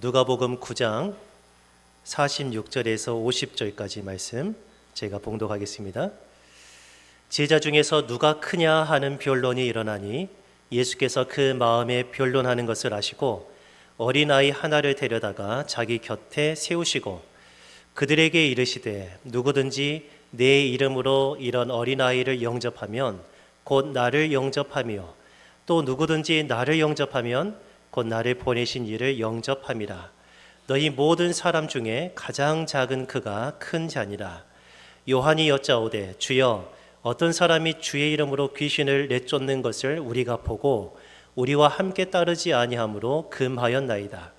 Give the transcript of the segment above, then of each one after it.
누가복음 9장 46절에서 50절까지 말씀 제가 봉독하겠습니다. 제자 중에서 누가 크냐 하는 변론이 일어나니 예수께서 그 마음에 변론하는 것을 아시고 어린아이 하나를 데려다가 자기 곁에 세우시고 그들에게 이르시되 누구든지 내 이름으로 이런 어린아이를 영접하면 곧 나를 영접하며 또 누구든지 나를 영접하면 곧 나를 보내신 이를 영접함이라. 너희 모든 사람 중에 가장 작은 그가 큰 자니라. 요한이 여짜오되 주여 어떤 사람이 주의 이름으로 귀신을 내쫓는 것을 우리가 보고 우리와 함께 따르지 아니하므로 금하였나이다.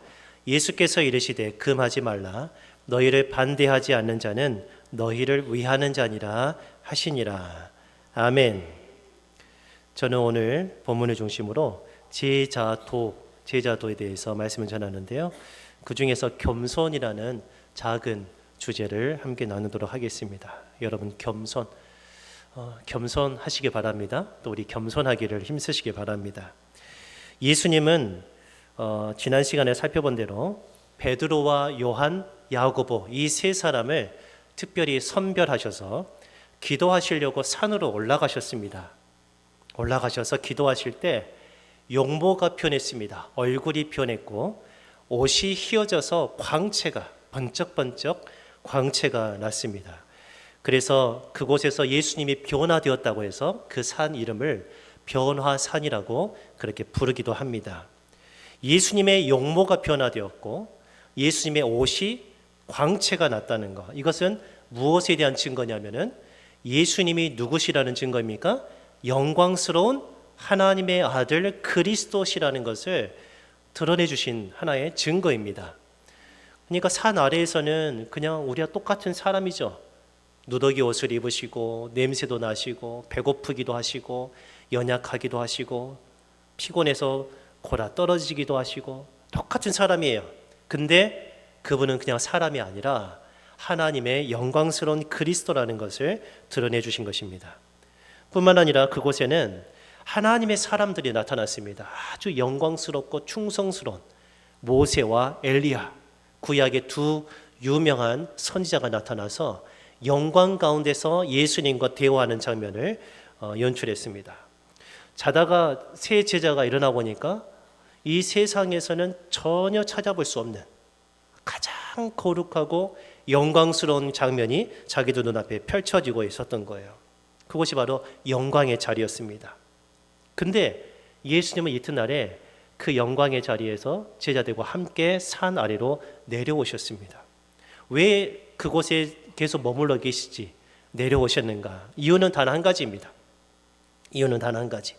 예수께서 이르시되 금하지 말라. 너희를 반대하지 않는 자는 너희를 위하는 자니라 하시니라. 아멘. 저는 오늘 본문을 중심으로 제자도에 대해서 말씀을 전하는데요. 그 중에서 겸손이라는 작은 주제를 함께 나누도록 하겠습니다. 여러분 겸손하시기 바랍니다. 또 우리 겸손하기를 힘쓰시기 바랍니다. 예수님은 지난 시간에 살펴본 대로 베드로와 요한, 야고보 이 세 사람을 특별히 선별하셔서 기도하시려고 산으로 올라가셨습니다. 올라가셔서 기도하실 때 용모가 변했습니다. 얼굴이 변했고 옷이 휘어져서 광채가 번쩍번쩍 광채가 났습니다. 그래서 그곳에서 예수님이 변화되었다고 해서 그 산 이름을 변화산이라고 그렇게 부르기도 합니다. 예수님의 용모가 변화되었고 예수님의 옷이 광채가 났다는 것, 이것은 무엇에 대한 증거냐면은 예수님이 누구시라는 증거입니까? 영광스러운 하나님의 아들 그리스도시라는 것을 드러내 주신 하나의 증거입니다. 그러니까 산 아래에서는 그냥 우리와 똑같은 사람이죠. 누더기 옷을 입으시고 냄새도 나시고 배고프기도 하시고 연약하기도 하시고 피곤해서 골아 떨어지기도 하시고 똑같은 사람이에요. 근데 그분은 그냥 사람이 아니라 하나님의 영광스러운 그리스도라는 것을 드러내 주신 것입니다. 뿐만 아니라 그곳에는 하나님의 사람들이 나타났습니다. 아주 영광스럽고 충성스러운 모세와 엘리야, 구약의 두 유명한 선지자가 나타나서 영광 가운데서 예수님과 대화하는 장면을 연출했습니다. 자다가 세 제자가 일어나 보니까 이 세상에서는 전혀 찾아볼 수 없는 가장 거룩하고 영광스러운 장면이 자기들 눈앞에 펼쳐지고 있었던 거예요. 그것이 바로 영광의 자리였습니다. 근데 예수님은 이튿날에 그 영광의 자리에서 제자들과 함께 산 아래로 내려오셨습니다. 왜 그곳에 계속 머물러 계시지 내려오셨는가? 이유는 단 한 가지입니다. 이유는 단 한 가지.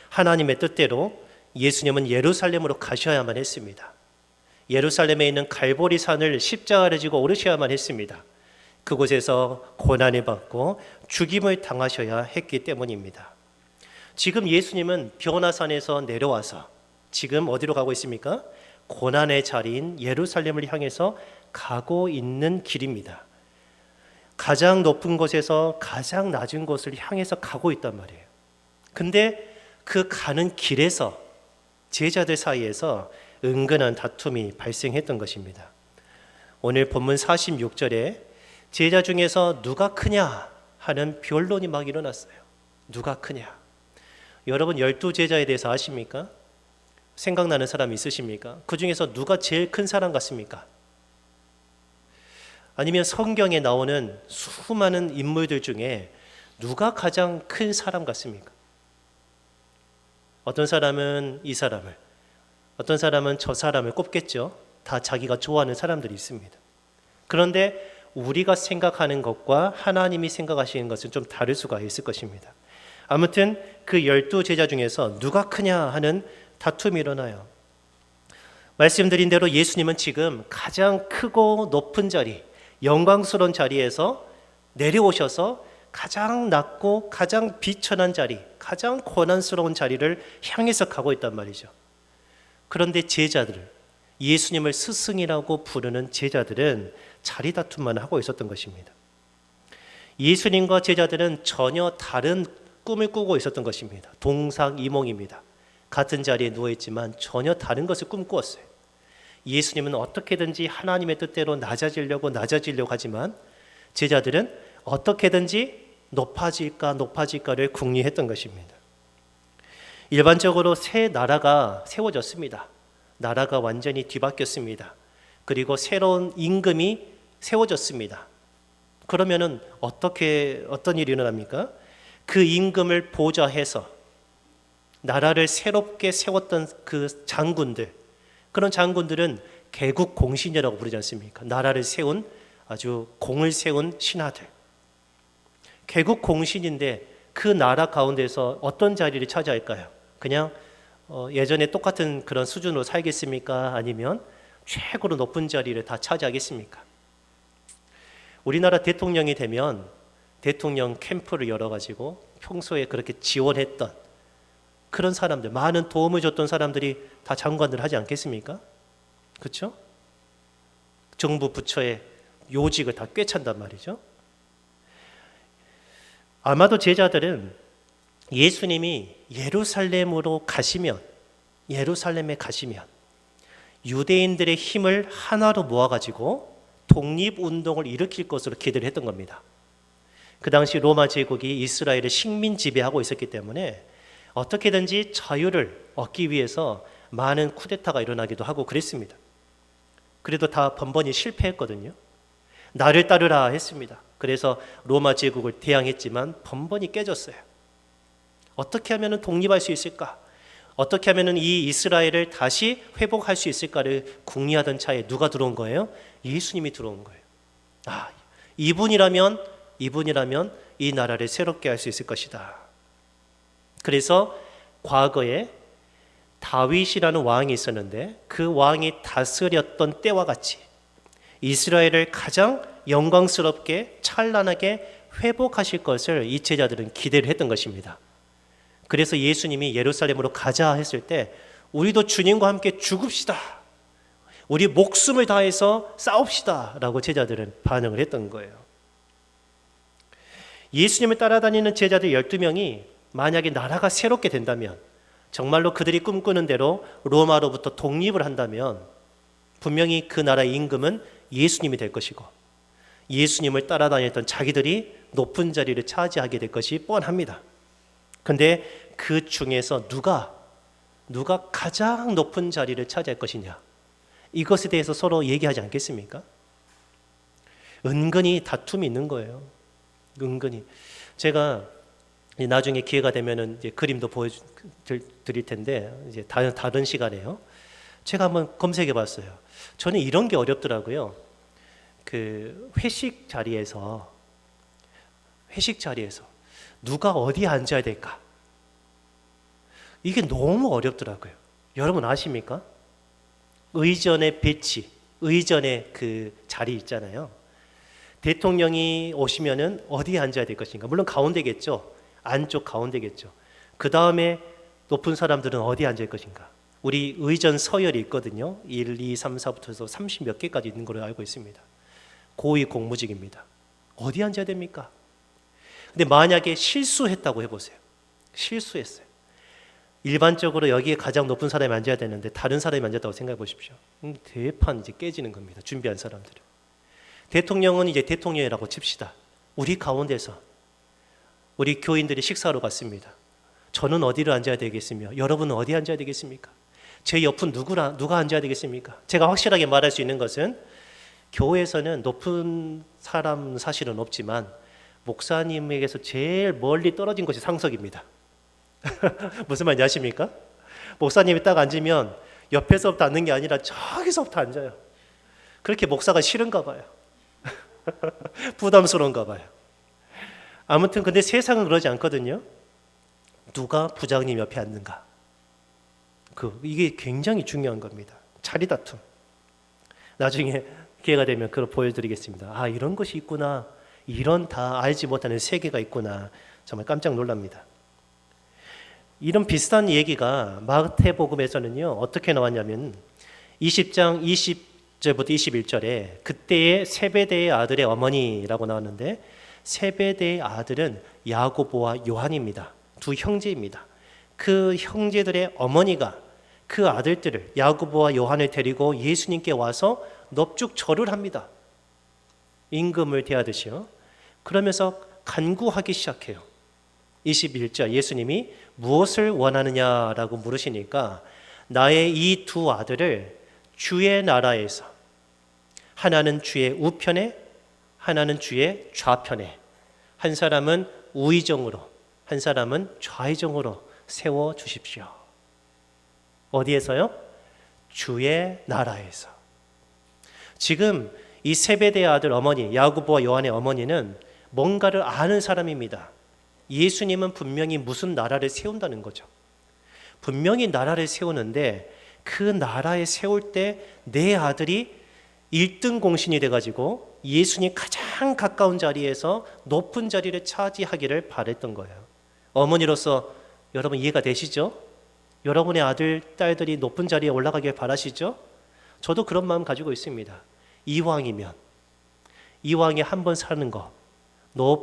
하나님의 뜻대로 예수님은 예루살렘으로 가셔야만 했습니다. 예루살렘에 있는 갈보리 산을 십자가를 지고 오르셔야만 했습니다. 그곳에서 고난을 받고 죽임을 당하셔야 했기 때문입니다. 지금 예수님은 변화산에서 내려와서 지금 어디로 가고 있습니까? 고난의 자리인 예루살렘을 향해서 가고 있는 길입니다. 가장 높은 곳에서 가장 낮은 곳을 향해서 가고 있단 말이에요. 근데 그 가는 길에서 제자들 사이에서 은근한 다툼이 발생했던 것입니다. 오늘 본문 46절에 제자 중에서 누가 크냐 하는 변론이 막 일어났어요. 누가 크냐? 여러분 12제자에 대해서 아십니까? 생각나는 사람 있으십니까? 그 중에서 누가 제일 큰 사람 같습니까? 아니면 성경에 나오는 수많은 인물들 중에 누가 가장 큰 사람 같습니까? 어떤 사람은 이 사람을, 어떤 사람은 저 사람을 꼽겠죠. 다 자기가 좋아하는 사람들이 있습니다. 그런데 우리가 생각하는 것과 하나님이 생각하시는 것은 좀 다를 수가 있을 것입니다. 아무튼 그 12제자 중에서 누가 크냐 하는 다툼이 일어나요. 말씀드린 대로 예수님은 지금 가장 크고 높은 자리, 영광스러운 자리에서 내려오셔서 가장 낮고 가장 비천한 자리, 가장 고난스러운 자리를 향해서 가고 있단 말이죠. 그런데 제자들, 예수님을 스승이라고 부르는 제자들은 자리 다툼만 하고 있었던 것입니다. 예수님과 제자들은 전혀 다른 꿈을 꾸고 있었던 것입니다. 동상이몽입니다. 같은 자리에 누워있지만 전혀 다른 것을 꿈꾸었어요. 예수님은 어떻게든지 하나님의 뜻대로 낮아지려고 하지만 제자들은 어떻게든지 높아질까를 궁리했던 것입니다. 일반적으로 새 나라가 세워졌습니다. 나라가 완전히 뒤바뀌었습니다. 그리고 새로운 임금이 세워졌습니다. 그러면은 어떤 일이 일어납니까? 그 임금을 보좌해서 나라를 새롭게 세웠던 그 장군들, 그런 장군들은 개국 공신이라고 부르지 않습니까? 나라를 세운 아주 공을 세운 신하들. 개국 공신인데 그 나라 가운데서 어떤 자리를 차지할까요? 그냥 예전에 똑같은 그런 수준으로 살겠습니까? 아니면 최고로 높은 자리를 다 차지하겠습니까? 우리나라 대통령이 되면 대통령 캠프를 열어가지고 평소에 그렇게 지원했던 그런 사람들, 많은 도움을 줬던 사람들이 다 장관들 하지 않겠습니까? 그렇죠? 정부 부처의 요직을 다 꿰찬단 말이죠. 아마도 제자들은 예수님이 예루살렘에 가시면 유대인들의 힘을 하나로 모아가지고 독립운동을 일으킬 것으로 기대를 했던 겁니다. 그 당시 로마 제국이 이스라엘을 식민 지배하고 있었기 때문에 어떻게든지 자유를 얻기 위해서 많은 쿠데타가 일어나기도 하고 그랬습니다. 그래도 다 번번이 실패했거든요. 나를 따르라 했습니다. 그래서 로마 제국을 대항했지만 번번이 깨졌어요. 어떻게 하면 독립할 수 있을까? 어떻게 하면 이 이스라엘을 다시 회복할 수 있을까를 궁리하던 차에 누가 들어온 거예요? 예수님이 들어온 거예요. 이분이라면 이 나라를 새롭게 할 수 있을 것이다. 그래서 과거에 다윗이라는 왕이 있었는데 그 왕이 다스렸던 때와 같이 이스라엘을 가장 영광스럽게 찬란하게 회복하실 것을 이 제자들은 기대를 했던 것입니다. 그래서 예수님이 예루살렘으로 가자 했을 때 우리도 주님과 함께 죽읍시다. 우리 목숨을 다해서 싸웁시다 라고 제자들은 반응을 했던 거예요. 예수님을 따라다니는 제자들 12명이 만약에 나라가 새롭게 된다면, 정말로 그들이 꿈꾸는 대로 로마로부터 독립을 한다면 분명히 그 나라의 임금은 예수님이 될 것이고 예수님을 따라다녔던 자기들이 높은 자리를 차지하게 될 것이 뻔합니다. 근데 그 중에서 누가 가장 높은 자리를 차지할 것이냐, 이것에 대해서 서로 얘기하지 않겠습니까? 은근히 다툼이 있는 거예요. 은근히. 제가 나중에 기회가 되면은 이제 그림도 보여드릴 텐데 이제 다른 시간에요. 제가 한번 검색해봤어요. 저는 이런 게 어렵더라고요. 그 회식 자리에서 누가 어디에 앉아야 될까? 이게 너무 어렵더라고요. 여러분 아십니까? 의전의 배치, 의전의 그 자리 있잖아요. 대통령이 오시면은 어디에 앉아야 될 것인가? 물론 가운데겠죠. 안쪽 가운데겠죠. 그 다음에 높은 사람들은 어디에 앉을 것인가? 우리 의전 서열이 있거든요. 1, 2, 3, 4부터 해서 30 몇 개까지 있는 걸로 알고 있습니다. 고위 공무직입니다. 어디 앉아야 됩니까? 근데 만약에 실수했다고 해보세요. 실수했어요. 일반적으로 여기에 가장 높은 사람이 앉아야 되는데 다른 사람이 앉았다고 생각해 보십시오. 대판 이제 깨지는 겁니다. 준비한 사람들은. 대통령은 이제 대통령이라고 칩시다. 우리 가운데서 우리 교인들이 식사하러 갔습니다. 저는 어디를 앉아야 되겠으며 여러분은 어디 앉아야 되겠습니까? 제 옆은 누가 앉아야 되겠습니까? 제가 확실하게 말할 수 있는 것은 교회에서는 높은 사람 사실은 없지만 목사님에게서 제일 멀리 떨어진 것이 상석입니다. 무슨 말인지 아십니까? 목사님이 딱 앉으면 옆에서부터 앉는 게 아니라 저기서부터 앉아요. 그렇게 목사가 싫은가 봐요. 부담스러운가 봐요. 아무튼 근데 세상은 그러지 않거든요. 누가 부장님 옆에 앉는가? 이게 굉장히 중요한 겁니다. 자리 다툼. 나중에 기회가 되면 그걸 보여드리겠습니다. 이런 것이 있구나. 이런 다 알지 못하는 세계가 있구나. 정말 깜짝 놀랍니다. 이런 비슷한 얘기가 마태복음에서는요. 어떻게 나왔냐면 20장 20절부터 21절에 그때의 세베대의 아들의 어머니라고 나왔는데 세베대의 아들은 야고보와 요한입니다. 두 형제입니다. 그 형제들의 어머니가 그 아들들을 야고보와 요한을 데리고 예수님께 와서 넙죽 절을 합니다. 임금을 대하듯이요. 그러면서 간구하기 시작해요. 21절 예수님이 무엇을 원하느냐라고 물으시니까 나의 이 두 아들을 주의 나라에서 하나는 주의 우편에 하나는 주의 좌편에 한 사람은 우의정으로 한 사람은 좌의정으로 세워주십시오. 어디에서요? 주의 나라에서. 지금 이 세베대의 아들 어머니 야고보와 요한의 어머니는 뭔가를 아는 사람입니다. 예수님은 분명히 무슨 나라를 세운다는 거죠. 분명히 나라를 세우는데 그 나라에 세울 때 내 아들이 1등 공신이 돼가지고 예수님 가장 가까운 자리에서 높은 자리를 차지하기를 바랬던 거예요. 어머니로서 여러분 이해가 되시죠? 여러분의 아들, 딸들이 높은 자리에 올라가길 바라시죠? 저도 그런 마음 가지고 있습니다. 이왕이면 이왕에 한 번 사는 거,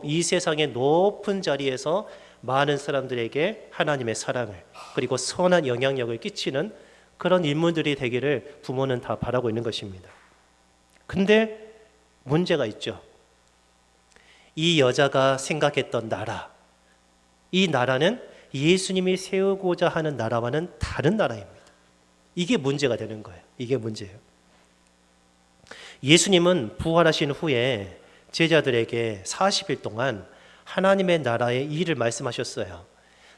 이 세상의 높은 자리에서 많은 사람들에게 하나님의 사랑을 그리고 선한 영향력을 끼치는 그런 인물들이 되기를 부모는 다 바라고 있는 것입니다. 근데 문제가 있죠. 이 여자가 생각했던 나라, 이 나라는 예수님이 세우고자 하는 나라와는 다른 나라입니다. 이게 문제가 되는 거예요. 이게 문제예요. 예수님은 부활하신 후에 제자들에게 40일 동안 하나님의 나라의 일을 말씀하셨어요.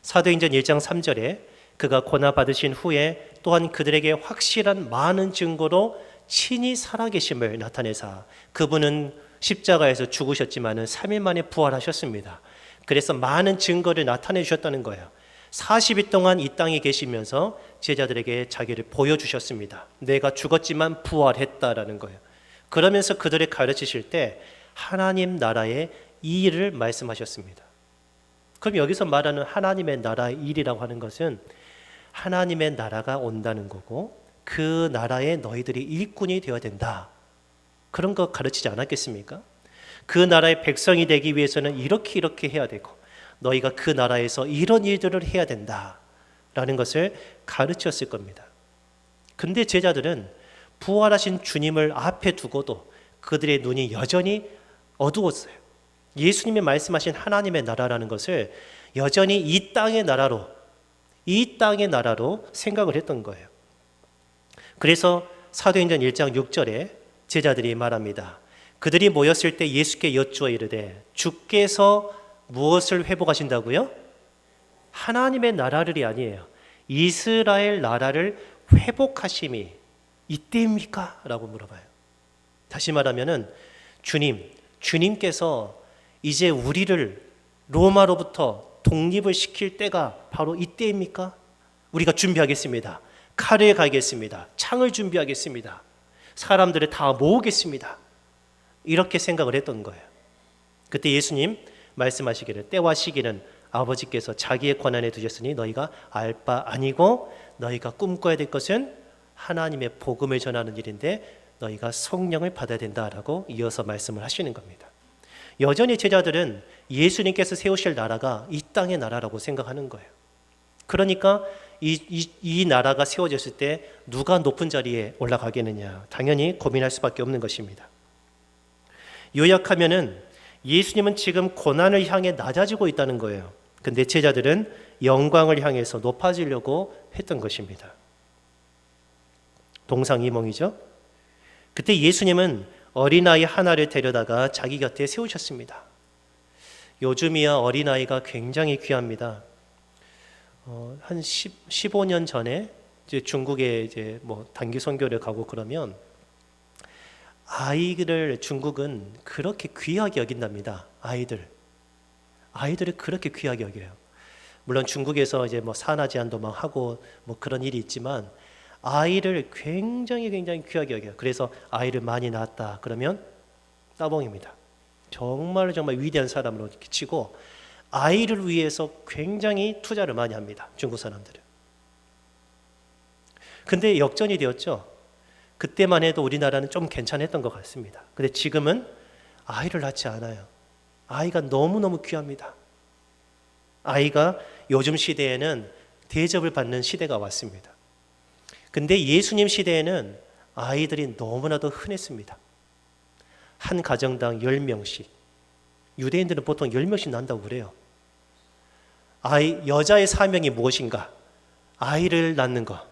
사도행전 1장 3절에 그가 고난받으신 후에 또한 그들에게 확실한 많은 증거로 친히 살아계심을 나타내사 그분은 십자가에서 죽으셨지만 3일 만에 부활하셨습니다. 그래서 많은 증거를 나타내 주셨다는 거예요. 40일 동안 이 땅에 계시면서 제자들에게 자기를 보여주셨습니다. 내가 죽었지만 부활했다라는 거예요. 그러면서 그들을 가르치실 때 하나님 나라의 이 일을 말씀하셨습니다. 그럼 여기서 말하는 하나님의 나라의 일이라고 하는 것은 하나님의 나라가 온다는 거고 그 나라에 너희들이 일꾼이 되어야 된다. 그런 거 가르치지 않았겠습니까? 그 나라의 백성이 되기 위해서는 이렇게 해야 되고 너희가 그 나라에서 이런 일들을 해야 된다라는 것을 가르쳤을 겁니다. 근데 제자들은 부활하신 주님을 앞에 두고도 그들의 눈이 여전히 어두웠어요. 예수님이 말씀하신 하나님의 나라라는 것을 여전히 이 땅의 나라로 생각을 했던 거예요. 그래서 사도행전 1장 6절에 제자들이 말합니다. 그들이 모였을 때 예수께 여쭈어 이르되 주께서 무엇을 회복하신다고요? 하나님의 나라를이 아니에요. 이스라엘 나라를 회복하심이 이때입니까? 라고 물어봐요. 다시 말하면은 주님께서 이제 우리를 로마로부터 독립을 시킬 때가 바로 이때입니까? 우리가 준비하겠습니다. 칼을 갈겠습니다. 창을 준비하겠습니다. 사람들을 다 모으겠습니다. 이렇게 생각을 했던 거예요. 그때 예수님 말씀하시기를 때와 시기는 아버지께서 자기의 권한에 두셨으니 너희가 알 바 아니고 너희가 꿈꿔야 될 것은 하나님의 복음을 전하는 일인데 너희가 성령을 받아야 된다라고 이어서 말씀을 하시는 겁니다. 여전히 제자들은 예수님께서 세우실 나라가 이 땅의 나라라고 생각하는 거예요. 그러니까 이 나라가 세워졌을 때 누가 높은 자리에 올라가겠느냐 당연히 고민할 수밖에 없는 것입니다. 요약하면은 예수님은 지금 고난을 향해 낮아지고 있다는 거예요. 근데 제자들은 영광을 향해서 높아지려고 했던 것입니다. 동상이몽이죠. 그때 예수님은 어린아이 하나를 데려다가 자기 곁에 세우셨습니다. 요즘이야 어린아이가 굉장히 귀합니다. 한 15년 전에 이제 중국에 이제 뭐 단기 선교를 가고 그러면 아이들을 중국은 그렇게 귀하게 여긴답니다. 아이들을 그렇게 귀하게 여겨요. 물론 중국에서 이제 뭐 산하 제한도 막 하고 뭐 그런 일이 있지만 아이를 굉장히 귀하게 여겨요. 그래서 아이를 많이 낳았다 그러면 따봉입니다. 정말 위대한 사람으로 치고 아이를 위해서 굉장히 투자를 많이 합니다. 중국 사람들은. 근데 역전이 되었죠. 그때만 해도 우리나라는 좀 괜찮았던 것 같습니다. 근데 지금은 아이를 낳지 않아요. 아이가 너무너무 귀합니다. 아이가 요즘 시대에는 대접을 받는 시대가 왔습니다. 근데 예수님 시대에는 아이들이 너무나도 흔했습니다. 한 가정당 10명씩. 유대인들은 보통 10명씩 난다고 그래요. 여자의 사명이 무엇인가? 아이를 낳는 것,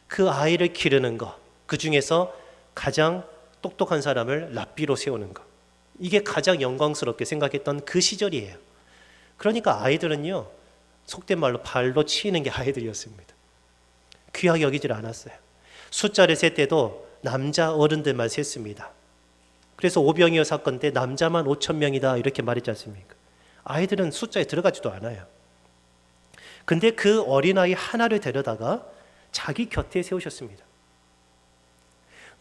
그 아이를 기르는 것, 그 중에서 가장 똑똑한 사람을 랍비로 세우는 것. 이게 가장 영광스럽게 생각했던 그 시절이에요. 그러니까 아이들은요, 속된 말로 발로 치이는 게 아이들이었습니다. 귀하게 여기질 않았어요. 숫자를 셀 때도 남자 어른들만 셌습니다. 그래서 오병이어 사건 때 남자만 5,000명이다 이렇게 말했지 않습니까? 아이들은 숫자에 들어가지도 않아요. 근데 그 어린아이 하나를 데려다가 자기 곁에 세우셨습니다.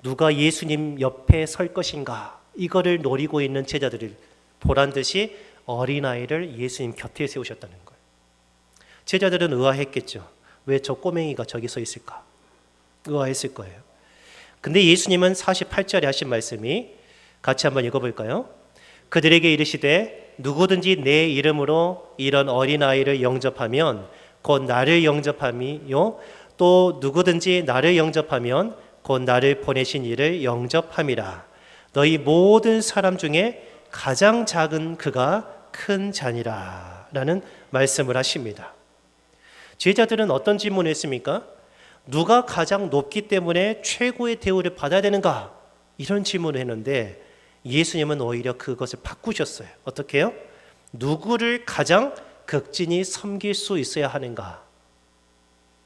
누가 예수님 옆에 설 것인가, 이거를 노리고 있는 제자들을 보란 듯이 어린아이를 예수님 곁에 세우셨다는 거예요. 제자들은 의아했겠죠. 왜 저 꼬맹이가 저기 서 있을까? 의아했을 거예요. 근데 예수님은 48절에 하신 말씀이, 같이 한번 읽어볼까요? 그들에게 이르시되 누구든지 내 이름으로 이런 어린아이를 영접하면 곧 나를 영접함이요, 또 누구든지 나를 영접하면 곧 나를 보내신 이를 영접함이라. 너희 모든 사람 중에 가장 작은 그가 큰 자니라 라는 말씀을 하십니다. 제자들은 어떤 질문을 했습니까? 누가 가장 높기 때문에 최고의 대우를 받아야 되는가? 이런 질문을 했는데 예수님은 오히려 그것을 바꾸셨어요. 어떻게 해요? 누구를 가장 극진히 섬길 수 있어야 하는가?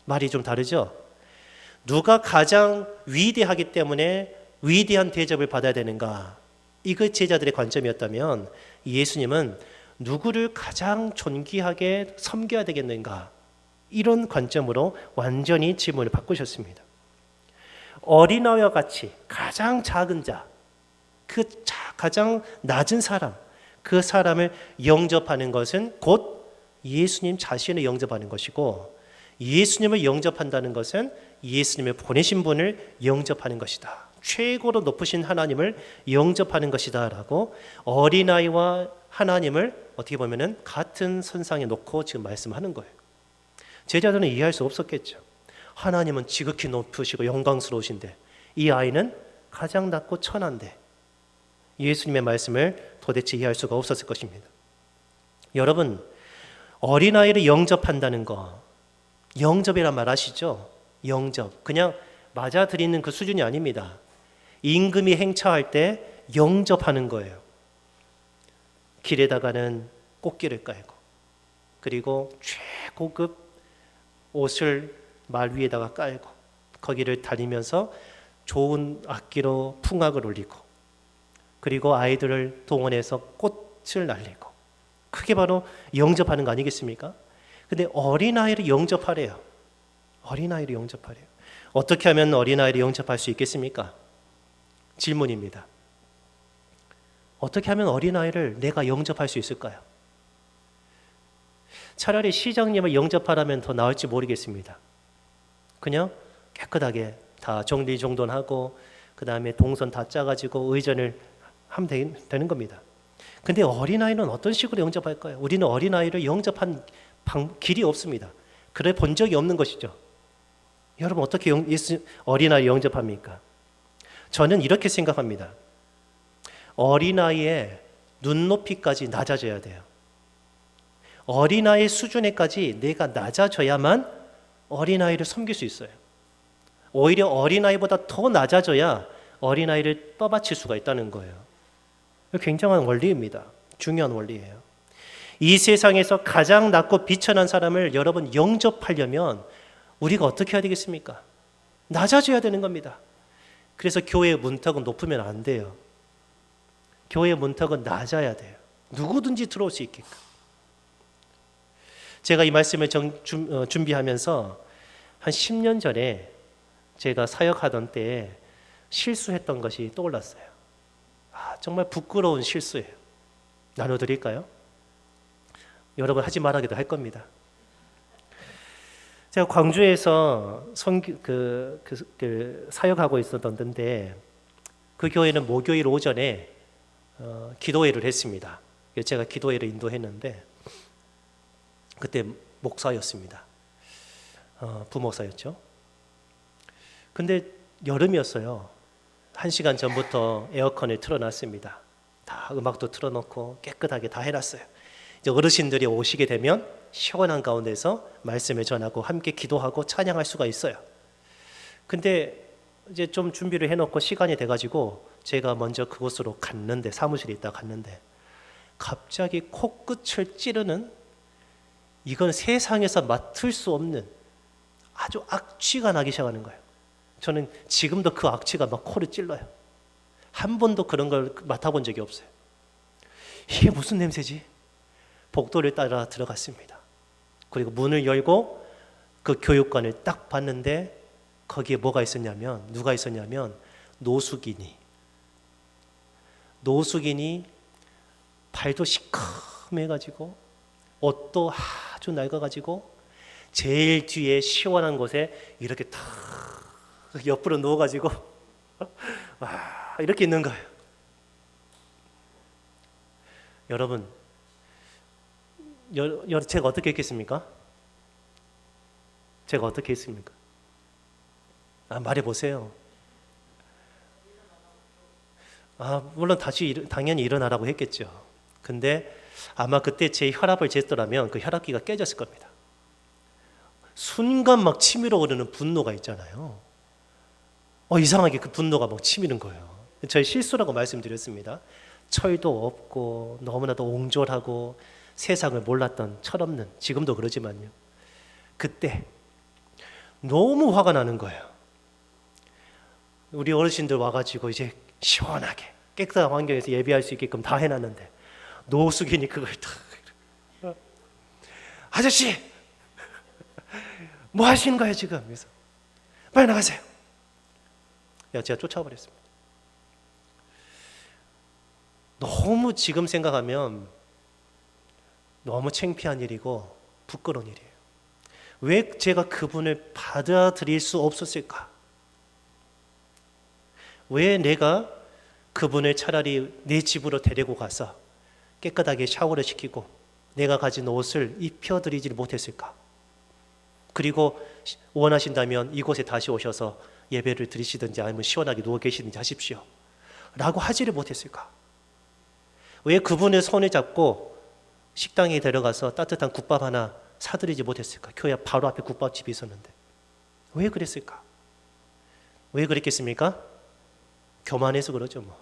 말이 좀 다르죠? 누가 가장 위대하기 때문에 위대한 대접을 받아야 되는가? 이거 제자들의 관점이었다면 예수님은 누구를 가장 존귀하게 섬겨야 되겠는가? 이런 관점으로 완전히 질문을 바꾸셨습니다. 어린아이와 같이 가장 작은 자, 가장 낮은 사람, 그 사람을 영접하는 것은 곧 예수님 자신을 영접하는 것이고, 예수님을 영접한다는 것은 예수님을 보내신 분을 영접하는 것이다. 최고로 높으신 하나님을 영접하는 것이다 라고 어린아이와 하나님을 어떻게 보면 같은 선상에 놓고 지금 말씀하는 거예요. 제자들은 이해할 수 없었겠죠. 하나님은 지극히 높으시고 영광스러우신데 이 아이는 가장 낮고 천한데, 예수님의 말씀을 도대체 이해할 수가 없었을 것입니다. 여러분, 어린아이를 영접한다는 거, 영접이란 말 아시죠? 영접, 그냥 맞아들이는 그 수준이 아닙니다. 임금이 행차할 때 영접하는 거예요. 길에다가는 꽃길을 깔고, 그리고 최고급 옷을 말 위에다가 깔고 거기를 다니면서 좋은 악기로 풍악을 울리고, 그리고 아이들을 동원해서 꽃을 날리고, 그게 바로 영접하는 거 아니겠습니까? 근데 어린아이를 영접하래요. 어린아이를 영접하래요. 어떻게 하면 어린아이를 영접할 수 있겠습니까? 질문입니다. 어떻게 하면 어린아이를 내가 영접할 수 있을까요? 차라리 시장님을 영접하라면 더 나을지 모르겠습니다. 그냥 깨끗하게 다 정리정돈하고 그 다음에 동선 다 짜가지고 의전을 하면 되는 겁니다. 근데 어린아이는 어떤 식으로 영접할까요? 우리는 어린아이를 영접한 길이 없습니다. 그래 본 적이 없는 것이죠. 여러분, 어떻게 어린아이 영접합니까? 저는 이렇게 생각합니다. 어린아이의 눈높이까지 낮아져야 돼요. 어린아이 수준에까지 내가 낮아져야만 어린아이를 섬길 수 있어요. 오히려 어린아이보다 더 낮아져야 어린아이를 떠받칠 수가 있다는 거예요. 굉장한 원리입니다. 중요한 원리예요. 이 세상에서 가장 낮고 비천한 사람을 여러분 영접하려면 우리가 어떻게 해야 되겠습니까? 낮아져야 되는 겁니다. 그래서 교회의 문턱은 높으면 안 돼요. 교회의 문턱은 낮아야 돼요. 누구든지 들어올 수 있게끔. 제가 이 말씀을 준비하면서 한 10년 전에 제가 사역하던 때에 실수했던 것이 떠올랐어요. 정말 부끄러운 실수예요. 나눠드릴까요? 여러분 하지 말아기도 할 겁니다. 제가 광주에서 사역하고 있었던 데인데 그 교회는 목요일 오전에 기도회를 했습니다. 제가 기도회를 인도했는데 그때 목사였습니다. 부목사였죠. 근데 여름이었어요. 1시간 전부터 에어컨을 틀어놨습니다. 다 음악도 틀어놓고 깨끗하게 다 해놨어요. 이제 어르신들이 오시게 되면 시원한 가운데서 말씀을 전하고 함께 기도하고 찬양할 수가 있어요. 근데 이제 좀 준비를 해놓고 시간이 돼가지고 제가 먼저 그곳으로 갔는데, 사무실에 있다 갔는데 갑자기 코끝을 찌르는, 이건 세상에서 맡을 수 없는 아주 악취가 나기 시작하는 거예요. 저는 지금도 그 악취가 막 코를 찔러요. 한 번도 그런 걸 맡아본 적이 없어요. 이게 무슨 냄새지? 복도를 따라 들어갔습니다. 그리고 문을 열고 그 교육관을 딱 봤는데 거기에 뭐가 있었냐면, 누가 있었냐면 노숙인이 발도 시커매가지고 옷도 아주 낡아가지고 제일 뒤에 시원한 곳에 이렇게 탁 옆으로 누워가지고 와, 이렇게 있는 거예요. 여러분, 제가 어떻게 했겠습니까? 제가 어떻게 했습니까? 말해보세요. 물론 당연히 일어나라고 했겠죠. 근데 아마 그때 제 혈압을 쟀더라면 그 혈압기가 깨졌을 겁니다. 순간 막 치밀어 오르는 분노가 있잖아요. 이상하게 그 분노가 막 치미는 거예요. 저희 실수라고 말씀드렸습니다. 철도 없고 너무나도 옹졸하고 세상을 몰랐던 철없는, 지금도 그러지만요. 그때 너무 화가 나는 거예요. 우리 어르신들 와가지고 이제 시원하게 깨끗한 환경에서 예배할 수 있게끔 다 해놨는데 노숙인이 그걸 다, 아저씨 뭐 하시는 거예요 지금? 그래서 빨리 나가세요. 제가 쫓아버렸습니다. 너무 지금 생각하면 너무 창피한 일이고 부끄러운 일이에요. 왜 제가 그분을 받아들일 수 없었을까? 왜 내가 그분을 차라리 내 집으로 데리고 가서 깨끗하게 샤워를 시키고 내가 가진 옷을 입혀드리지 못했을까? 그리고 원하신다면 이곳에 다시 오셔서 예배를 드리시든지 아니면 시원하게 누워 계시든지 하십시오 라고 하지를 못했을까? 왜 그분의 손을 잡고 식당에 데려가서 따뜻한 국밥 하나 사드리지 못했을까? 교회 바로 앞에 국밥집이 있었는데 왜 그랬을까? 왜 그랬겠습니까? 교만해서 그러죠 뭐.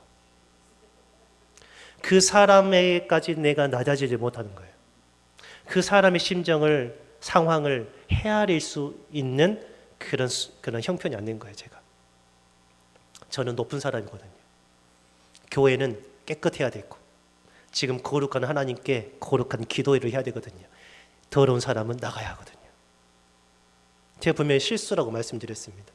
그 사람에게까지 내가 낮아지지 못하는 거예요. 그 사람의 심정을, 상황을 헤아릴 수 있는 그런 형편이 안 된 거예요. 제가. 저는 높은 사람이거든요. 교회는 깨끗해야 되고 지금 거룩한 하나님께 거룩한 기도를 해야 되거든요. 더러운 사람은 나가야 하거든요. 제가 분명히 실수라고 말씀드렸습니다.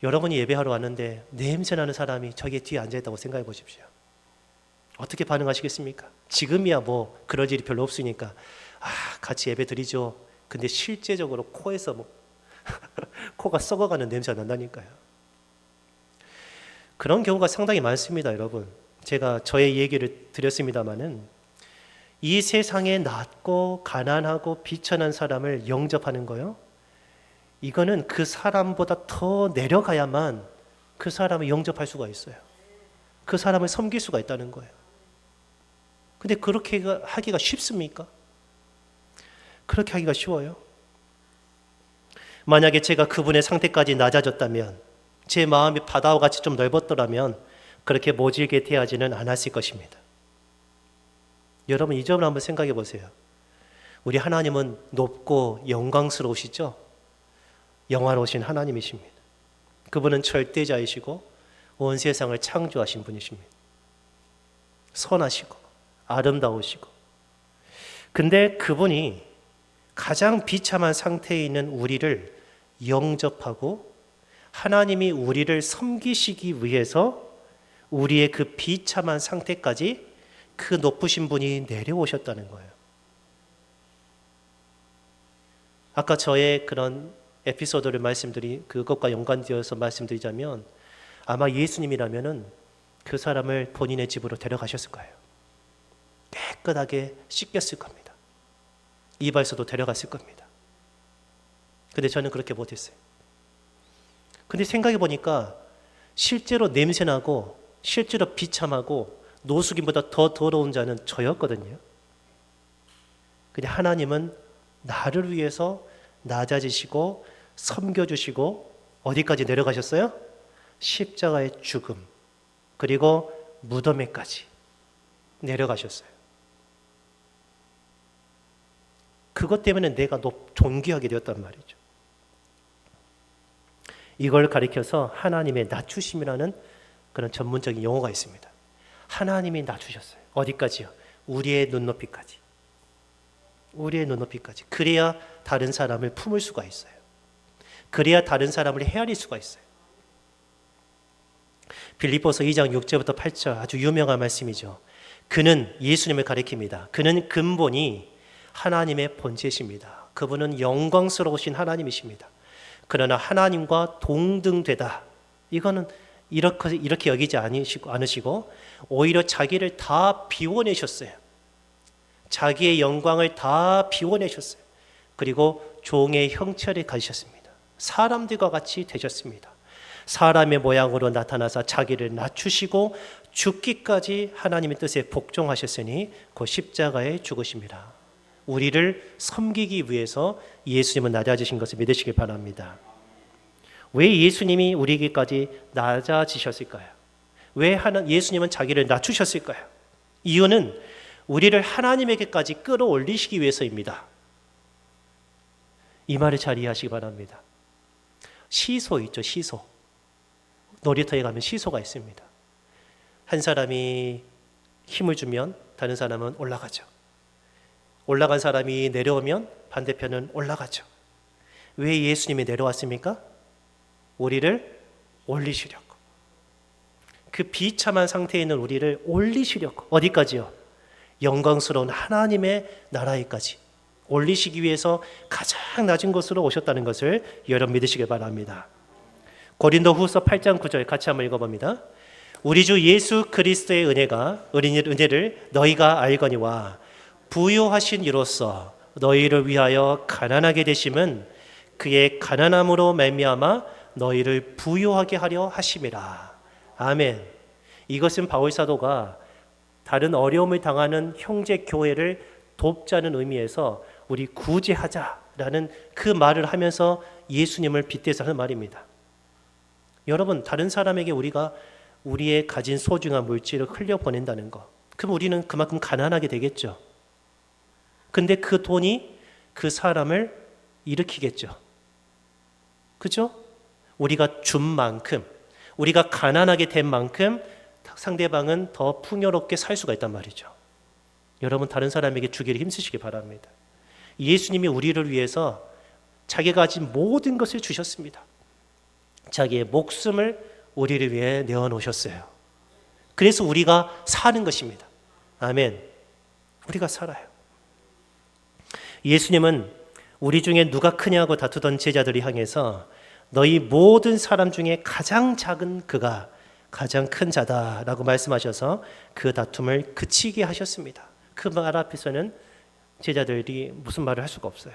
여러분이 예배하러 왔는데 냄새나는 사람이 저기 뒤에 앉아있다고 생각해 보십시오. 어떻게 반응하시겠습니까? 지금이야 뭐 그럴 일이 별로 없으니까 같이 예배 드리죠. 근데 실제적으로 코에서 뭐 코가 썩어가는 냄새가 난다니까요. 그런 경우가 상당히 많습니다. 여러분, 제가 저의 얘기를 드렸습니다마는 이 세상에 낮고 가난하고 비천한 사람을 영접하는 거요, 이거는 그 사람보다 더 내려가야만 그 사람을 영접할 수가 있어요. 그 사람을 섬길 수가 있다는 거예요. 근데 그렇게 하기가 쉽습니까? 그렇게 하기가 쉬워요? 만약에 제가 그분의 상태까지 낮아졌다면, 제 마음이 바다와 같이 좀 넓었더라면 그렇게 모질게 대하지는 않았을 것입니다. 여러분, 이 점을 한번 생각해 보세요. 우리 하나님은 높고 영광스러우시죠? 영화로우신 하나님이십니다. 그분은 절대자이시고 온 세상을 창조하신 분이십니다. 선하시고 아름다우시고. 근데 그분이 가장 비참한 상태에 있는 우리를 영접하고 하나님이 우리를 섬기시기 위해서 우리의 그 비참한 상태까지 그 높으신 분이 내려오셨다는 거예요. 아까 저의 그런 에피소드를 그것과 연관되어서 말씀드리자면, 아마 예수님이라면은 그 사람을 본인의 집으로 데려가셨을 거예요. 깨끗하게 씻겼을 겁니다. 이발소도 데려갔을 겁니다. 근데 저는 그렇게 못했어요. 근데 생각해 보니까 실제로 냄새나고 실제로 비참하고 노숙인보다 더 더러운 자는 저였거든요. 근데 하나님은 나를 위해서 낮아지시고 섬겨주시고 어디까지 내려가셨어요? 십자가의 죽음 그리고 무덤에까지 내려가셨어요. 그것 때문에 내가 존귀하게 되었단 말이죠. 이걸 가리켜서 하나님의 낮추심이라는 그런 전문적인 용어가 있습니다. 하나님이 낮추셨어요. 어디까지요? 우리의 눈높이까지. 우리의 눈높이까지. 그래야 다른 사람을 품을 수가 있어요. 그래야 다른 사람을 헤아릴 수가 있어요. 빌립보서 2장 6절부터 8절 아주 유명한 말씀이죠. 그는 예수님을 가리킵니다. 그는 근본이 하나님의 본체십니다. 그분은 영광스러우신 하나님이십니다. 그러나 하나님과 동등되다. 이거는 이렇게 여기지 않으시고 오히려 자기를 다 비워내셨어요. 자기의 영광을 다 비워내셨어요. 그리고 종의 형체를 가지셨습니다. 사람들과 같이 되셨습니다. 사람의 모양으로 나타나서 자기를 낮추시고 죽기까지 하나님의 뜻에 복종하셨으니 그 십자가에 죽으십니다. 우리를 섬기기 위해서 예수님은 낮아지신 것을 믿으시기 바랍니다. 왜 예수님이 우리에게까지 낮아지셨을까요? 왜 예수님은 자기를 낮추셨을까요? 이유는 우리를 하나님에게까지 끌어올리시기 위해서입니다. 이 말을 잘 이해하시기 바랍니다. 시소 있죠, 시소. 놀이터에 가면 시소가 있습니다. 한 사람이 힘을 주면 다른 사람은 올라가죠. 올라간 사람이 내려오면 반대편은 올라가죠. 왜 예수님이 내려왔습니까? 우리를 올리시려고. 그 비참한 상태에 있는 우리를 올리시려고. 어디까지요? 영광스러운 하나님의 나라에까지 올리시기 위해서 가장 낮은 곳으로 오셨다는 것을 여러분 믿으시길 바랍니다. 고린도후서 8장 9절 같이 한번 읽어봅니다. 우리 주 예수 그리스도의 은혜를 너희가 알거니와 부요하신 이로써 너희를 위하여 가난하게 되심은 그의 가난함으로 말미암아 너희를 부요하게 하려 하심이라. 아멘. 이것은 바울 사도가 다른 어려움을 당하는 형제 교회를 돕자는 의미에서 우리 구제하자라는 그 말을 하면서 예수님을 빗대서 하는 말입니다. 여러분, 다른 사람에게 우리가 우리의 가진 소중한 물질을 흘려보낸다는 것, 그럼 우리는 그만큼 가난하게 되겠죠. 근데 그 돈이 그 사람을 일으키겠죠. 그죠? 우리가 준 만큼, 우리가 가난하게 된 만큼 상대방은 더 풍요롭게 살 수가 있단 말이죠. 여러분, 다른 사람에게 주기를 힘쓰시기 바랍니다. 예수님이 우리를 위해서 자기가 가진 모든 것을 주셨습니다. 자기의 목숨을 우리를 위해 내어놓으셨어요. 그래서 우리가 사는 것입니다. 아멘. 우리가 살아요. 예수님은 우리 중에 누가 크냐고 다투던 제자들이 향해서 너희 모든 사람 중에 가장 작은 그가 가장 큰 자다라고 말씀하셔서 그 다툼을 그치게 하셨습니다. 그 말 앞에서는 제자들이 무슨 말을 할 수가 없어요.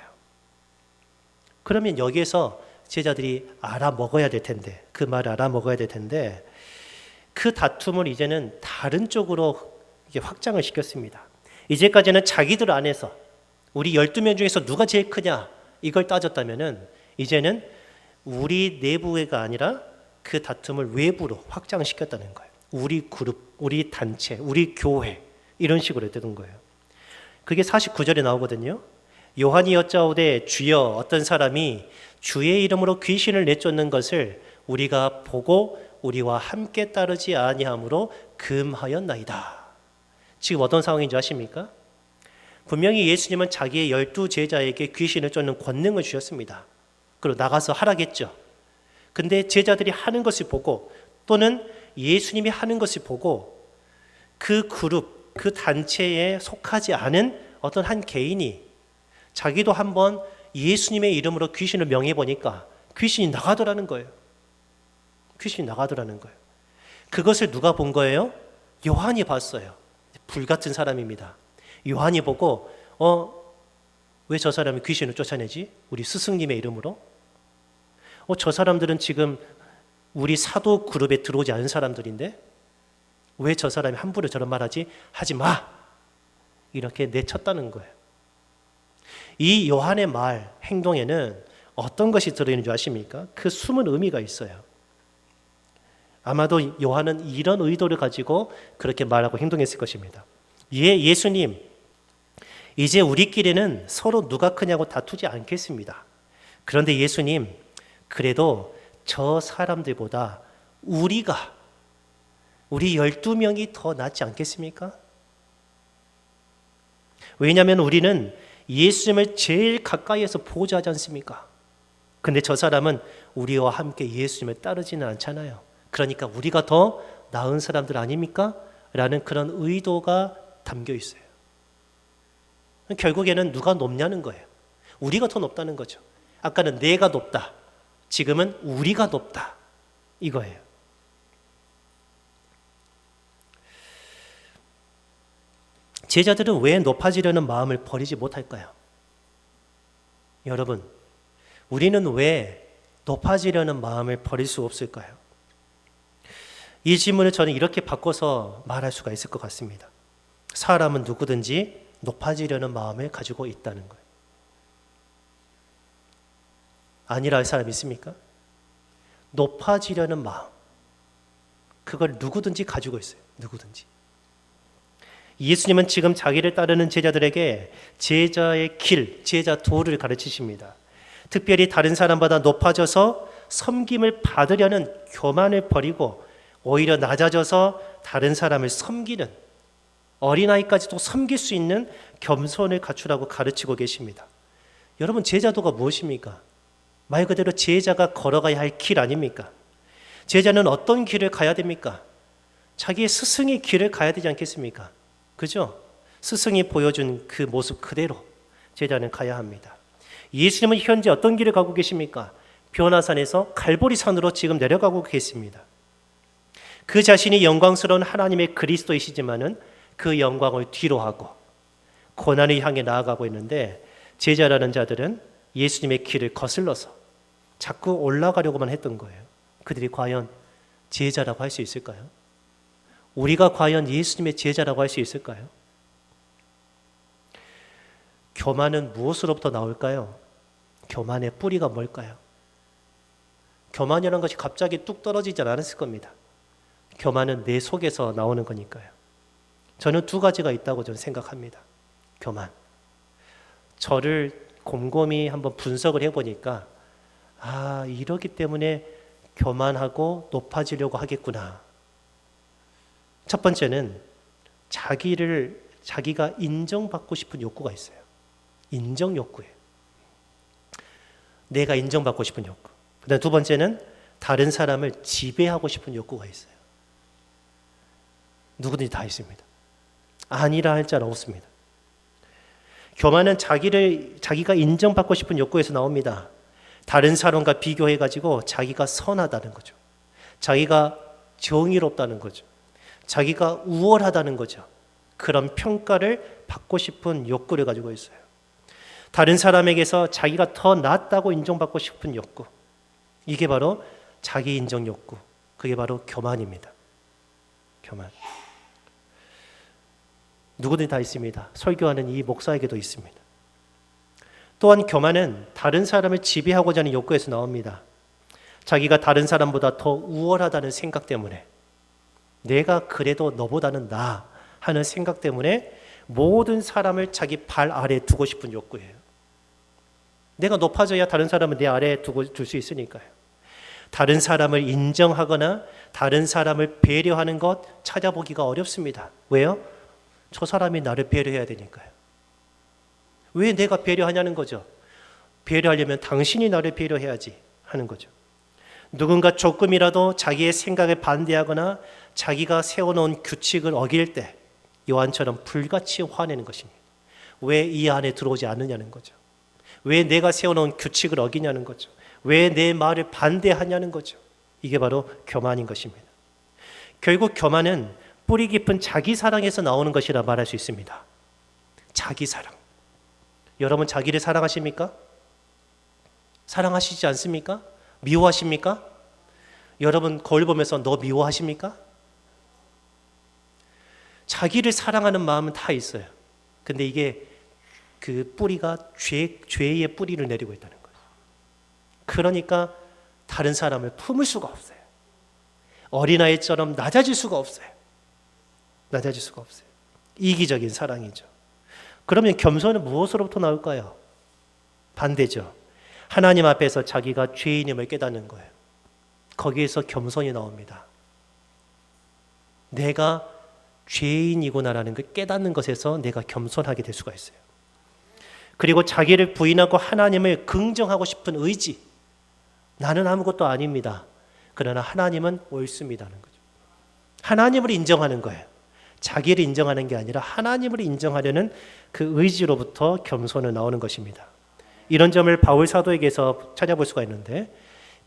그러면 여기에서 제자들이 알아먹어야 될 텐데, 그 말을 알아먹어야 될 텐데, 그 다툼을 이제는 다른 쪽으로 확장을 시켰습니다. 이제까지는 자기들 안에서 우리 12명 중에서 누가 제일 크냐 이걸 따졌다면은 이제는 우리 내부가 아니라 그 다툼을 외부로 확장시켰다는 거예요. 우리 그룹, 우리 단체, 우리 교회 이런 식으로 되는 거예요. 그게 49절에 나오거든요. 요한이 여짜오되 주여 어떤 사람이 주의 이름으로 귀신을 내쫓는 것을 우리가 보고 우리와 함께 따르지 아니함으로 금하였나이다. 지금 어떤 상황인지 아십니까? 분명히 예수님은 자기의 12제자에게 귀신을 쫓는 권능을 주셨습니다. 그리고 나가서 하라겠죠. 근데 제자들이 하는 것을 보고 또는 예수님이 하는 것을 보고 그 그룹, 그 단체에 속하지 않은 어떤 한 개인이 자기도 한번 예수님의 이름으로 귀신을 명해보니까 귀신이 나가더라는 거예요. 귀신이 나가더라는 거예요. 그것을 누가 본 거예요? 요한이 봤어요. 불같은 사람입니다. 요한이 보고 왜 저 사람이 귀신을 쫓아내지? 우리 스승님의 이름으로? 저 사람들은 지금 우리 사도 그룹에 들어오지 않은 사람들인데 왜 저 사람이 함부로 저런 말하지? 하지 마! 이렇게 내쳤다는 거예요. 이 요한의 말, 행동에는 어떤 것이 들어있는 줄 아십니까? 그 숨은 의미가 있어요. 아마도 요한은 이런 의도를 가지고 그렇게 말하고 행동했을 것입니다. 예수님, 이제 우리끼리는 서로 누가 크냐고 다투지 않겠습니다. 그런데 예수님, 그래도 저 사람들보다 우리 12명이 더 낫지 않겠습니까? 왜냐하면 우리는 예수님을 제일 가까이에서 보호하지 않습니까? 근데 저 사람은 우리와 함께 예수님을 따르지는 않잖아요. 그러니까 우리가 더 나은 사람들 아닙니까? 라는 그런 의도가 담겨 있어요. 결국에는 누가 높냐는 거예요. 우리가 더 높다는 거죠. 아까는 내가 높다. 지금은 우리가 높다. 이거예요. 제자들은 왜 높아지려는 마음을 버리지 못할까요? 여러분, 우리는 왜 높아지려는 마음을 버릴 수 없을까요? 이 질문을 저는 이렇게 바꿔서 말할 수가 있을 것 같습니다. 사람은 누구든지 높아지려는 마음을 가지고 있다는 거예요. 아니라 할 사람 있습니까? 높아지려는 마음, 그걸 누구든지 가지고 있어요. 누구든지. 예수님은 지금 자기를 따르는 제자들에게 제자의 길, 제자 도를 가르치십니다. 특별히 다른 사람보다 높아져서 섬김을 받으려는 교만을 버리고 오히려 낮아져서 다른 사람을 섬기는, 어린아이까지도 섬길 수 있는 겸손을 갖추라고 가르치고 계십니다. 여러분, 제자도가 무엇입니까? 말 그대로 제자가 걸어가야 할 길 아닙니까? 제자는 어떤 길을 가야 됩니까? 자기의 스승의 길을 가야 되지 않겠습니까? 그죠? 스승이 보여준 그 모습 그대로 제자는 가야 합니다. 예수님은 현재 어떤 길을 가고 계십니까? 변화산에서 갈보리산으로 지금 내려가고 계십니다. 그 자신이 영광스러운 하나님의 그리스도이시지만은 그 영광을 뒤로하고 고난을 향해 나아가고 있는데, 제자라는 자들은 예수님의 길을 거슬러서 자꾸 올라가려고만 했던 거예요. 그들이 과연 제자라고 할 수 있을까요? 우리가 과연 예수님의 제자라고 할 수 있을까요? 교만은 무엇으로부터 나올까요? 교만의 뿌리가 뭘까요? 교만이라는 것이 갑자기 뚝 떨어지지 않았을 겁니다. 교만은 내 속에서 나오는 거니까요. 저는 두 가지가 있다고 저는 생각합니다. 교만. 저를 곰곰이 한번 분석을 해보니까 이러기 때문에 교만하고 높아지려고 하겠구나. 첫 번째는 자기가 인정받고 싶은 욕구가 있어요. 인정 욕구예요. 내가 인정받고 싶은 욕구. 그다음 두 번째는 다른 사람을 지배하고 싶은 욕구가 있어요. 누구든지 다 있습니다. 아니라 할 자는 없습니다. 교만은 자기가 인정받고 싶은 욕구에서 나옵니다. 다른 사람과 비교해가지고 자기가 선하다는 거죠. 자기가 정의롭다는 거죠. 자기가 우월하다는 거죠. 그런 평가를 받고 싶은 욕구를 가지고 있어요. 다른 사람에게서 자기가 더 낫다고 인정받고 싶은 욕구. 이게 바로 자기 인정 욕구. 그게 바로 교만입니다. 교만. 누구든지 다 있습니다. 설교하는 이 목사에게도 있습니다. 또한 교만은 다른 사람을 지배하고자 하는 욕구에서 나옵니다. 자기가 다른 사람보다 더 우월하다는 생각 때문에, 내가 그래도 너보다는 나 하는 생각 때문에 모든 사람을 자기 발 아래에 두고 싶은 욕구예요. 내가 높아져야 다른 사람은 내 아래에 둘 수 있으니까요. 다른 사람을 인정하거나 다른 사람을 배려하는 것 찾아보기가 어렵습니다. 왜요? 저 사람이 나를 배려해야 되니까요. 왜 내가 배려하냐는 거죠. 배려하려면 당신이 나를 배려해야지 하는 거죠. 누군가 조금이라도 자기의 생각에 반대하거나 자기가 세워놓은 규칙을 어길 때 요한처럼 불같이 화내는 것입니다. 왜 이 안에 들어오지 않느냐는 거죠. 왜 내가 세워놓은 규칙을 어기냐는 거죠. 왜 내 말을 반대하냐는 거죠. 이게 바로 교만인 것입니다. 결국 교만은 뿌리 깊은 자기 사랑에서 나오는 것이라 말할 수 있습니다. 자기 사랑. 여러분 자기를 사랑하십니까? 사랑하시지 않습니까? 미워하십니까? 여러분 거울 보면서 너 미워하십니까? 자기를 사랑하는 마음은 다 있어요. 근데 이게 그 뿌리가 죄의 뿌리를 내리고 있다는 거예요. 그러니까 다른 사람을 품을 수가 없어요. 어린아이처럼 낮아질 수가 없어요. 낮아질 수가 없어요. 이기적인 사랑이죠. 그러면 겸손은 무엇으로부터 나올까요? 반대죠. 하나님 앞에서 자기가 죄인임을 깨닫는 거예요. 거기에서 겸손이 나옵니다. 내가 죄인이구나라는 걸 깨닫는 것에서 내가 겸손하게 될 수가 있어요. 그리고 자기를 부인하고 하나님을 긍정하고 싶은 의지. 나는 아무것도 아닙니다. 그러나 하나님은 옳습니다는 거죠. 하나님을 인정하는 거예요. 자기를 인정하는 게 아니라 하나님을 인정하려는 그 의지로부터 겸손은 나오는 것입니다. 이런 점을 바울 사도에게서 찾아볼 수가 있는데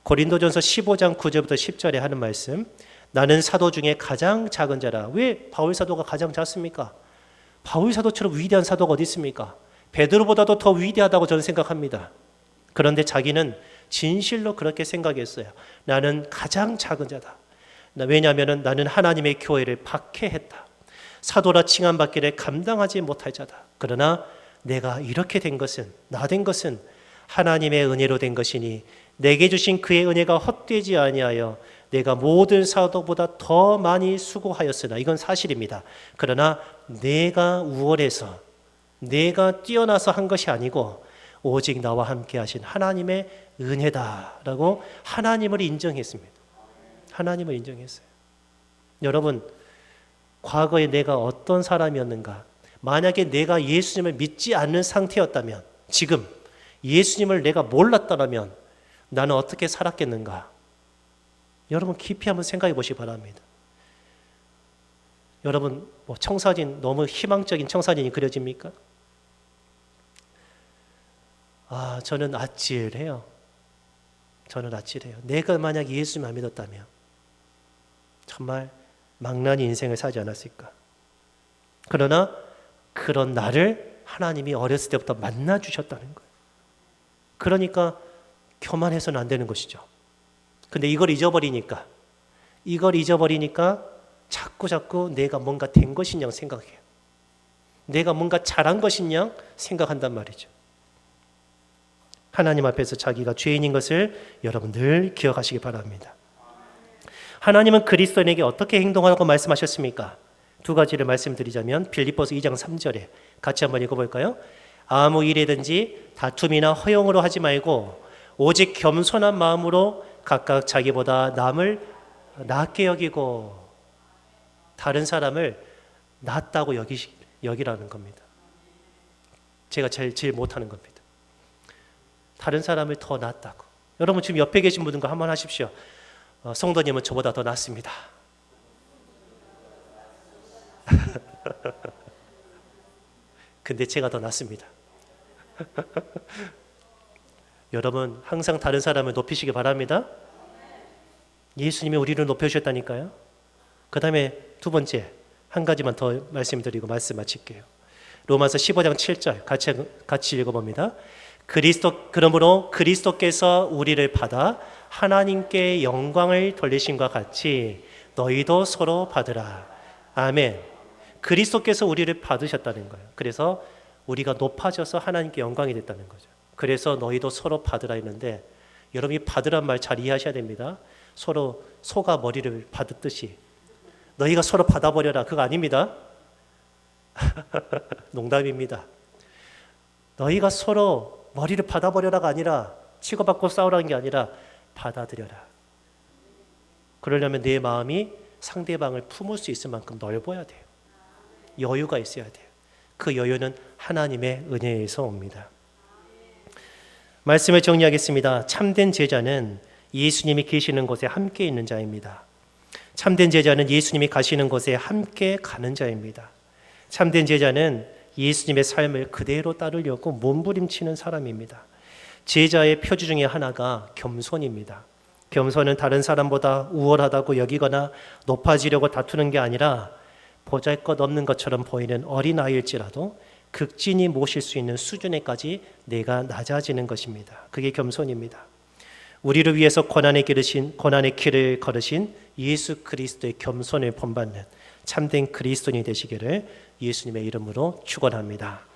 고린도전서 15장 9절부터 10절에 하는 말씀, 나는 사도 중에 가장 작은 자라. 왜 바울 사도가 가장 작습니까? 바울 사도처럼 위대한 사도가 어디 있습니까? 베드로보다도 더 위대하다고 저는 생각합니다. 그런데 자기는 진실로 그렇게 생각했어요. 나는 가장 작은 자다. 왜냐하면 나는 하나님의 교회를 박해했다. 사도라 칭함받기를 감당하지 못할 자다. 그러나 내가 이렇게 된 것은, 나 된 것은 하나님의 은혜로 된 것이니 내게 주신 그의 은혜가 헛되지 아니하여 내가 모든 사도보다 더 많이 수고하였으나, 이건 사실입니다. 그러나 내가 우월해서 내가 뛰어나서 한 것이 아니고 오직 나와 함께 하신 하나님의 은혜다라고 하나님을 인정했습니다. 하나님을 인정했어요. 여러분, 과거에 내가 어떤 사람이었는가? 만약에 내가 예수님을 믿지 않는 상태였다면, 지금 예수님을 내가 몰랐다면 나는 어떻게 살았겠는가? 여러분 깊이 한번 생각해 보시기 바랍니다. 여러분 청사진, 너무 희망적인 청사진이 그려집니까? 저는 아찔해요. 저는 아찔해요. 내가 만약 예수님 안 믿었다면 정말 망나니 인생을 살지 않았을까? 그러나 그런 나를 하나님이 어렸을 때부터 만나 주셨다는 거예요. 그러니까 교만해서는 안 되는 것이죠. 근데 이걸 잊어버리니까 자꾸 내가 뭔가 된 것이냐 생각해요. 내가 뭔가 잘한 것이냐 생각한단 말이죠. 하나님 앞에서 자기가 죄인인 것을 여러분 늘 기억하시기 바랍니다. 하나님은 그리스도인에게 어떻게 행동하라고 말씀하셨습니까? 두 가지를 말씀드리자면 빌립보서 2장 3절에 같이 한번 읽어볼까요? 아무 일이든지 다툼이나 허용으로 하지 말고 오직 겸손한 마음으로 각각 자기보다 남을 낮게 여기고, 다른 사람을 낮다고 여기라는 겁니다. 제가 제일 못하는 겁니다. 다른 사람을 더 낫다고. 여러분 지금 옆에 계신 분들과 한번 하십시오. 성도님은 저보다 더 낫습니다. 근데 제가 더 낫습니다. 여러분 항상 다른 사람을 높이시기 바랍니다. 예수님이 우리를 높여주셨다니까요. 그 다음에 두 번째 한 가지만 더 말씀드리고 말씀 마칠게요. 로마서 15장 7절 같이 읽어봅니다. 그러므로 그리스도께서 우리를 받아 하나님께 영광을 돌리심과 같이 너희도 서로 받으라. 아멘. 그리스도께서 우리를 받으셨다는 거예요. 그래서 우리가 높아져서 하나님께 영광이 됐다는 거죠. 그래서 너희도 서로 받으라 했는데, 여러분이 받으란 말 잘 이해하셔야 됩니다. 서로 소가 머리를 받듯이 너희가 서로 받아버려라, 그거 아닙니다. 농담입니다. 너희가 서로 머리를 받아버려라가 아니라, 치고받고 싸우라는 게 아니라 받아들여라. 그러려면 내 마음이 상대방을 품을 수 있을 만큼 넓어야 돼요. 여유가 있어야 돼요. 그 여유는 하나님의 은혜에서 옵니다. 말씀을 정리하겠습니다. 참된 제자는 예수님이 계시는 곳에 함께 있는 자입니다. 참된 제자는 예수님이 가시는 곳에 함께 가는 자입니다. 참된 제자는 예수님의 삶을 그대로 따르려고 몸부림치는 사람입니다. 제자의 표지 중에 하나가 겸손입니다. 겸손은 다른 사람보다 우월하다고 여기거나 높아지려고 다투는 게 아니라 보잘것없는 것처럼 보이는 어린아이일지라도 극진히 모실 수 있는 수준에까지 내가 낮아지는 것입니다. 그게 겸손입니다. 우리를 위해서 고난의 길을 걸으신 예수 그리스도의 겸손을 본받는 참된 그리스도인이 되시기를 예수님의 이름으로 축원합니다.